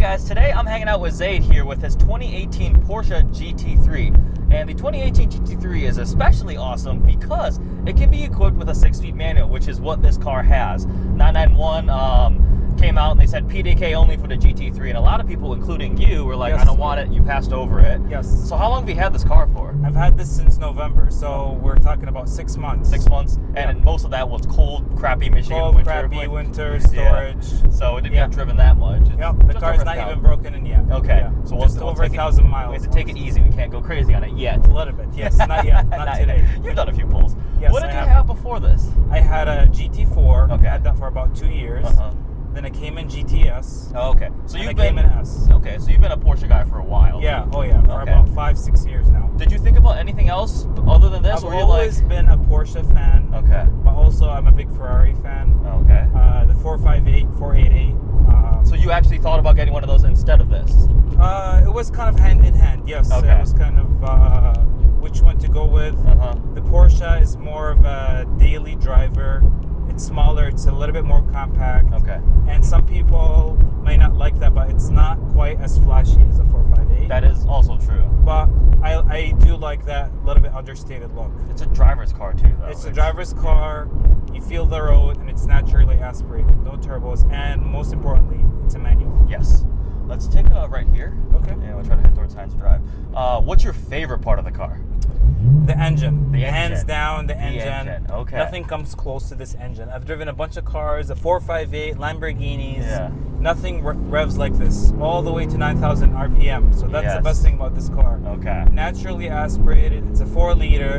guys, today I'm hanging out with Zaid here with his 2018 Porsche GT3. And the 2018 GT3 is especially awesome because it can be equipped with a 6-speed manual, which is what this car has. 991 came out and they said PDK only for the GT3, and a lot of people, including you, were like, yes, I don't want it, you passed over it. Yes. So how long have you had this car for? I've had this since November, so we're talking about 6 months. 6 months? And most of that was cold, crappy Michigan cold, winter. crappy winter storage. Yeah. So it didn't get driven that much. Yep, the car's not even broken in yet. Okay. Yeah. So just over 1,000 miles. We have to take it easy. We can't go crazy on it yet. A little bit, yes. Not yet. Not today. You've done a few pulls. Yes, what did you have before this? I had a GT4. Okay. I had that for about 2 years. Then I came in GTS. Oh, okay. So you've been in S. Okay, so you've been a Porsche guy for a while. Yeah. Oh yeah. For about 5-6 years now. Did you think about anything else other than this? I've always been a Porsche fan. Okay. But also I'm a big Ferrari fan. Okay. The 458, 488. So you actually thought about getting one of those instead of this? It was kind of hand in hand. Yes. Okay. It was kind of which one to go with. The Porsche is more of a daily driver. It's smaller, it's a little bit more compact. Okay. And some people may not like that, but it's not quite as flashy as a 458. That is also true. But I do like that little bit understated look. It's a driver's car too, though. It's a driver's car. You feel the road, and it's naturally aspirated. No turbos, and most importantly, it's a manual. Yes. Let's take right here. Okay. Yeah, we'll try to head towards Heinz Drive. What's your favorite part of the car? The engine. The engine. Hands down, the engine. engine. Okay. Nothing comes close to this engine. I've driven a bunch of cars, a 458, Lamborghinis. Yeah. Nothing revs like this, all the way to 9,000 RPM. So that's the best thing about this car. Okay. Naturally aspirated. It's a 4-liter,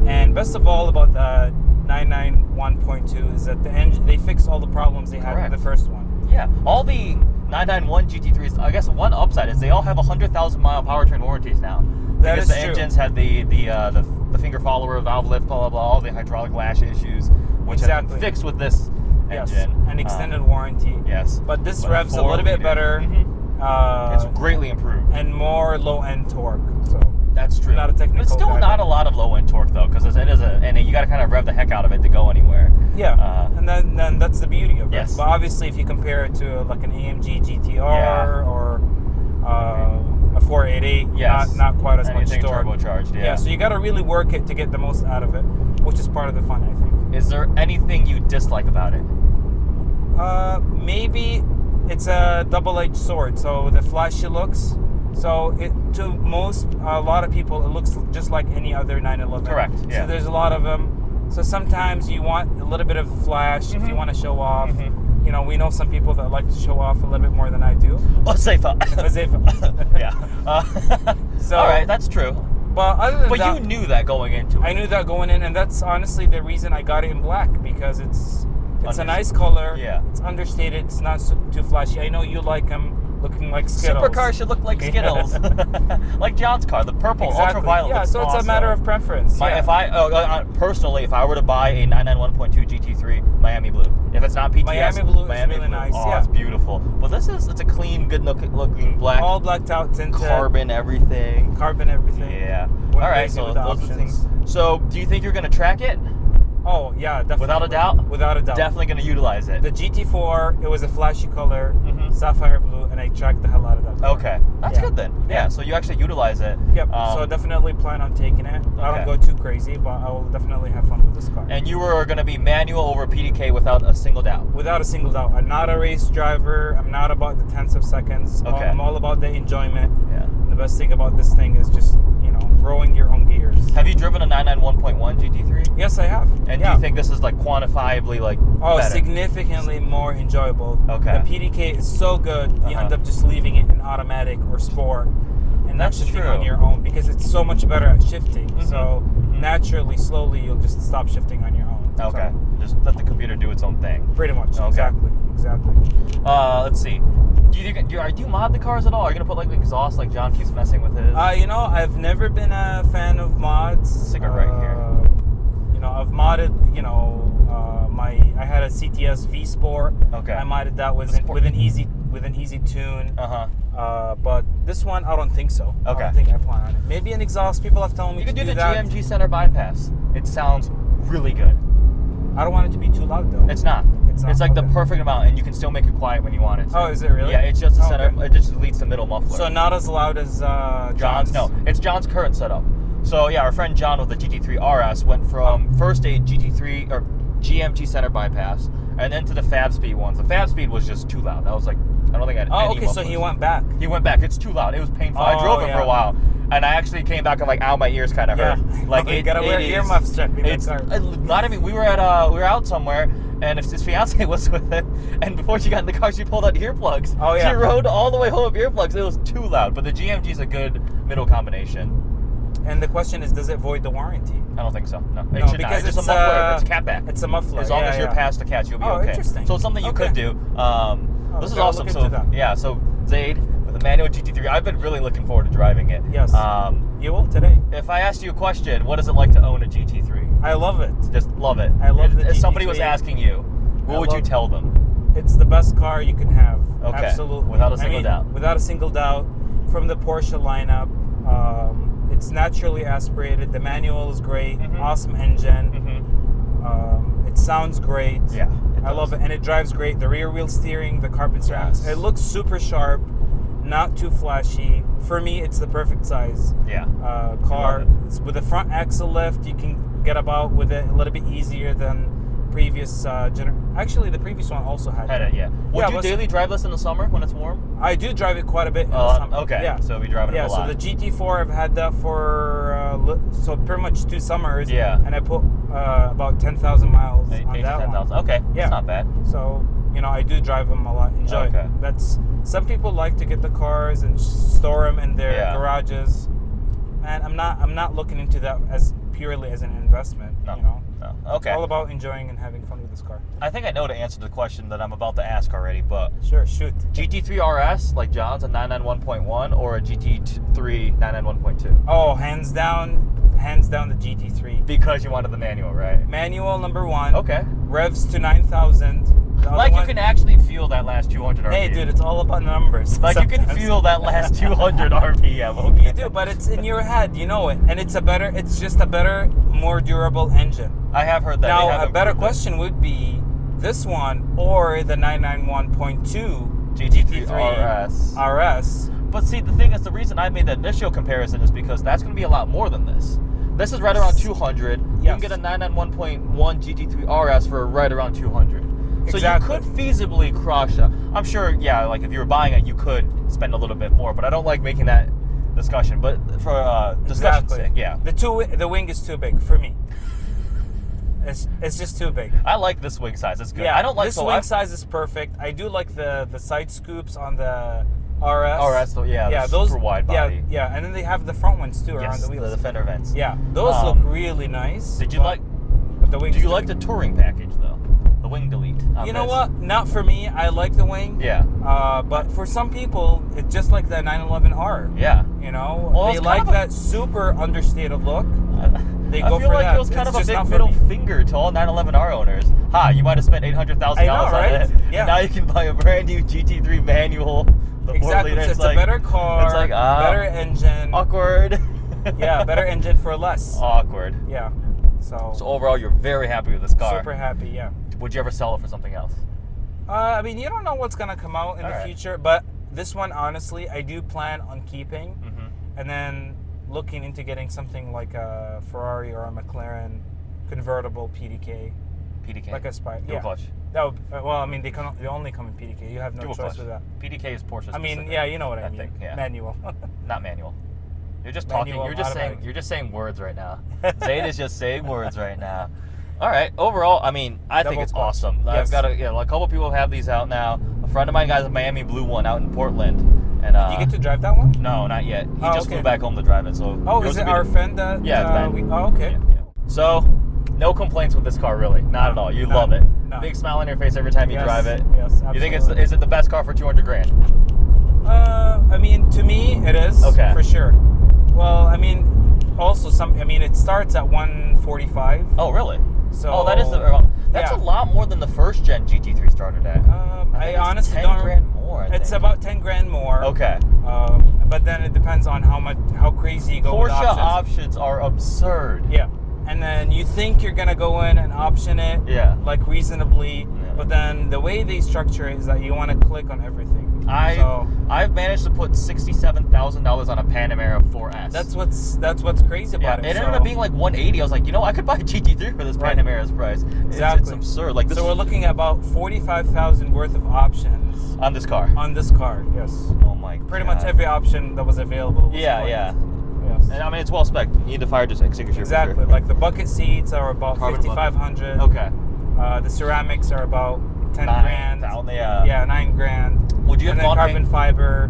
and best of all about the 991.2 is that the engine. They fixed all the problems they had with the first one. Yeah. All the 991 GT3s. I guess one upside is they all have 100,000 mile powertrain warranties now. That is the true. Engines had the finger follower, valve lift, blah blah blah, all the hydraulic lash issues, which have been fixed with this engine. An extended warranty. Yes. But this revs a little bit better. It's greatly improved. And more low-end torque. So that's true. Not a technical. But still not a lot of low-end torque though, because it is and you got to kind of rev the heck out of it to go anywhere. Yeah. And then that's the beauty of it. Yes. But obviously, if you compare it to like an AMG GTR or a 488, not quite as much torque. Turbocharged, Yeah, so you got to really work it to get the most out of it, which is part of the fun, I think. Is there anything you dislike about it? Maybe it's a double-edged sword. So the flashy looks. So to a lot of people, it looks just like any other 911. Correct. Yeah. So there's a lot of them. So sometimes you want a little bit of flash if you want to show off. You know, we know some people that like to show off a little bit more than I do. Safer. Yeah. So, all right, that's true. But other than that, you knew that going into it. I knew that going in, and that's honestly the reason I got it in black, because it's a nice color. Yeah. It's understated. It's not too flashy. I know you like them looking like Skittles. Supercars should look like Skittles. Like John's car, the purple, ultraviolet. Yeah, so it's awesome. a matter of preference. Personally, if I were to buy a 991.2 GT3, Miami blue. If it's not PTS, Miami blue is really nice. Oh, it's beautiful. But it's a clean, good looking black. All blacked out tinted. Carbon everything. Yeah. All right, so those are things. So, do you think you're going to track it? Oh, yeah, definitely. Without a doubt? Without a doubt. Definitely going to utilize it. The GT4, it was a flashy color, sapphire blue, and I tracked the hell out of that color. Okay. That's good then. Yeah, so you actually utilize it. Yep, so definitely plan on taking it. I don't go too crazy, but I will definitely have fun with this car. And you were going to be manual over PDK without a single doubt? Without a single doubt. I'm not a race driver. I'm not about the tenths of seconds. Okay. I'm all about the enjoyment. Yeah. The best thing about this thing is just, growing your own gears. Have you driven a 991.1 GT3? Yes, I have. And do you think this is like quantifiably better? Significantly more enjoyable. Okay. The PDK is so good, you end up just leaving it in automatic or sport and not shifting on your own, because it's so much better at shifting. So naturally, slowly, you'll just stop shifting on your own. Okay. So, just let the computer do its own thing. Pretty much. Okay. Exactly. Let's see. Do you mod the cars at all? Are you gonna put exhaust like John keeps messing with his? I've never been a fan of mods. Stick it right here. I've modded. I had a CTS V Sport. Okay. I modded that with an easy tune. But this one, I don't think so. Okay. I don't think I plan on it. Maybe an exhaust. People have told me you to can do the that. GMG center bypass. It sounds really good. I don't want it to be too loud though. It's not. It's like the perfect amount, and you can still make it quiet when you want it to. Oh, is it really? Yeah, it's just the center. Okay. It just deletes the middle muffler. So not as loud as John's? No, it's John's current setup. So yeah, our friend John with the GT3 RS went from first a GT3 or GMT center bypass, and then to the Fab Speed ones. The Fab Speed was just too loud. That was like, I don't think I had any okay, so he went back. He went back. It's too loud. It was painful. I drove it for a while, and I actually came back and like, ow, my ears kind of hurt. Like you gotta wear earmuffs. It's not even. We were out somewhere, and his fiance was with him, and before she got in the car, she pulled out earplugs. Oh yeah. She rode all the way home with earplugs. It was too loud. But the GMG is a good middle combination. And the question is, does it void the warranty? I don't think so. No, No, because it's a muffler. It's a catback. It's a muffler. As long as you're past the catch, you'll be okay. Interesting. So it's something you could do. This is awesome. So yeah, so Zaid with a manual GT3. I've been really looking forward to driving it. Yes. You will today. If I asked you a question, what is it like to own a GT3? I love it. Just love it. I love the GT3. If somebody was asking you, what would you tell them? It's the best car you can have. Okay. Absolutely. Without a single doubt. Without a single doubt. From the Porsche lineup, it's naturally aspirated. The manual is great. Awesome engine. It sounds great. Yeah. I love it. And it drives great. The rear wheel steering, the carpet surrounds. It looks super sharp, not too flashy. For me, it's the perfect size car. It's with a front axle lift, you can get about with it a little bit easier than previous Actually, the previous one also had it. Yeah. Would you daily drive this in the summer when it's warm? I do drive it quite a bit in the summer. Okay. Yeah. So we drive it a lot. So the GT4, I've had that for so pretty much 2 summers. Yeah. And I put about 10,000 miles on that one. Okay. Yeah. That's not bad. So I do drive them a lot. Enjoy. Okay. Some people like to get the cars and store them in their garages, and I'm not looking into that as purely as an investment. No. No. Okay. It's all about enjoying and having fun with this car. I think I know the answer to the question that I'm about to ask already, but sure, shoot. GT3 RS like John's a 991.1 or a GT3 991.2? Oh, hands down the GT3. Because you wanted the manual, right? Manual number 1. Okay. Revs to 9,000. Like you can actually feel that last 200 RPM. Hey, dude, it's all about numbers. Like you can feel that last 200 RPM. Okay. You do, but it's in your head. You know it, and it's just a better, more durable engine. I have heard that. Now, a better question would be this one or the 991.2 GT3 RS. But see, the thing is, the reason I made that initial comparison is because that's going to be a lot more than this. This is right around 200. You can get a 991.1 GT3 RS for right around 200. So you could feasibly crush I'm sure, like if you were buying it, you could spend a little bit more, but I don't like making that discussion. But for discussion's sake, the wing is too big for me. It's just too big. I like this wing size. It's good. Yeah, I don't like this wing size is perfect. I do like the side scoops on the RS. Those super wide body. Yeah, and then they have the front ones too around the wheels. The fender vents. Yeah, those look really nice. Did you like? Do you like the touring package though? The wing delete. You know what? Not for me. I like the wing. Yeah. But for some people, it's just like the 911R. Yeah. They like that super understated look. They go for that. I feel like it was kind of a big middle finger to all 911R owners. You might have spent $800,000 on it. Yeah. Now you can buy a brand new GT3 manual. Exactly. It's a better car. It's like better engine. Awkward. Yeah, better engine for less. Awkward. Yeah. So overall, you're very happy with this car. Super happy. Yeah. Would you ever sell it for something else? I mean, you don't know what's gonna come out in the future, but this one, honestly, I do plan on keeping, and then looking into getting something like a Ferrari or a McLaren convertible PDK. Like a Spy. Dual clutch. That would, well, I mean, they only come in PDK. You have no choice with that. PDK is Porsche specific. I mean, yeah, you know what I mean. Manual. Not manual. You're just talking. You're just saying words right now. Zaid is just saying words right now. All right. Overall, I mean, I think it's awesome. I've got a couple people have these out now. A friend of mine got a Miami blue one out in Portland. And did you get to drive that one? No, not yet. He just flew back home to drive it. So is it our friend that? Yeah, it's Ben. Okay. Yeah. So, no complaints with this car, really. Not at all. You love it. No. Big smile on your face every time you drive it. Yes, absolutely. You think is it the best car for $200,000? I mean, to me, it is. Okay. For sure. Well, I mean, also it starts at 145. Oh, really? So that's a lot more than the first gen GT3 started at. I honestly don't. $10,000 more. It's about $10,000 more. Okay. But then it depends on how crazy you go with Porsche options. options are absurd. Yeah. And then you think you're gonna go in and option it. Yeah. Like reasonably. Yeah. But then the way they structure it is that you want to click on everything. I've managed to put $67,000 on a Panamera 4S. That's what's crazy about it. It ended up being like 180. I was like, I could buy a GT3 for this Panamera's price. Exactly. It's absurd. Like this. So we're looking at about 45,000 worth of options on this car. On this car, yes. Oh my god. Pretty much every option that was available. Yeah. Yes. And I mean, it's well spec'd. You need the fire extinguisher. Exactly. For sure. Like the bucket seats are about 5,500. Okay. The ceramics are about 10 grand. Yeah, 9 grand. Would you have gone carbon fiber?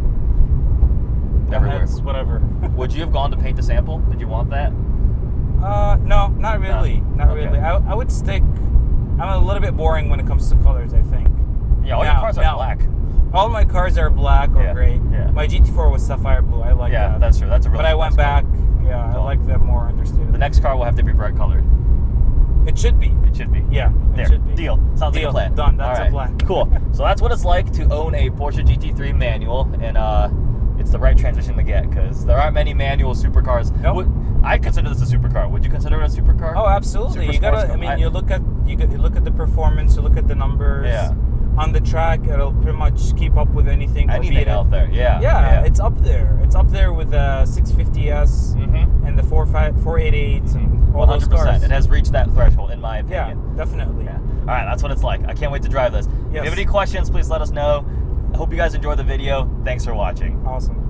Everywhere. Whatever. Would you have gone to paint the sample? Did you want that? No, not really. Not really. I would stick. I'm a little bit boring when it comes to colors, I think. Yeah, all your cars are black. All my cars are black or gray. Yeah. My GT4 was sapphire blue. I like that. Yeah, that's true. That's a really But I went back. Yeah, I like that more understated. The next car will have to be bright colored. It should be. It should be. Yeah, it should be. Deal. Sounds like a plan. Done. That's a plan. Cool. So that's what it's like to own a Porsche GT3 manual, and it's the right transition to get because there aren't many manual supercars. Nope. I'd consider this a supercar. Would you consider it a supercar? Oh, absolutely. You gotta. I mean, you look at the performance. You look at the numbers. Yeah. On the track, it'll pretty much keep up with anything. Anything out there. Yeah. Yeah. It's up there. It's up there with the 650S and the 488s and all those cars. It has reached that threshold, in my opinion. Yeah, definitely. Yeah. All right, that's what it's like. I can't wait to drive this. Yes. If you have any questions, please let us know. I hope you guys enjoyed the video. Thanks for watching. Awesome.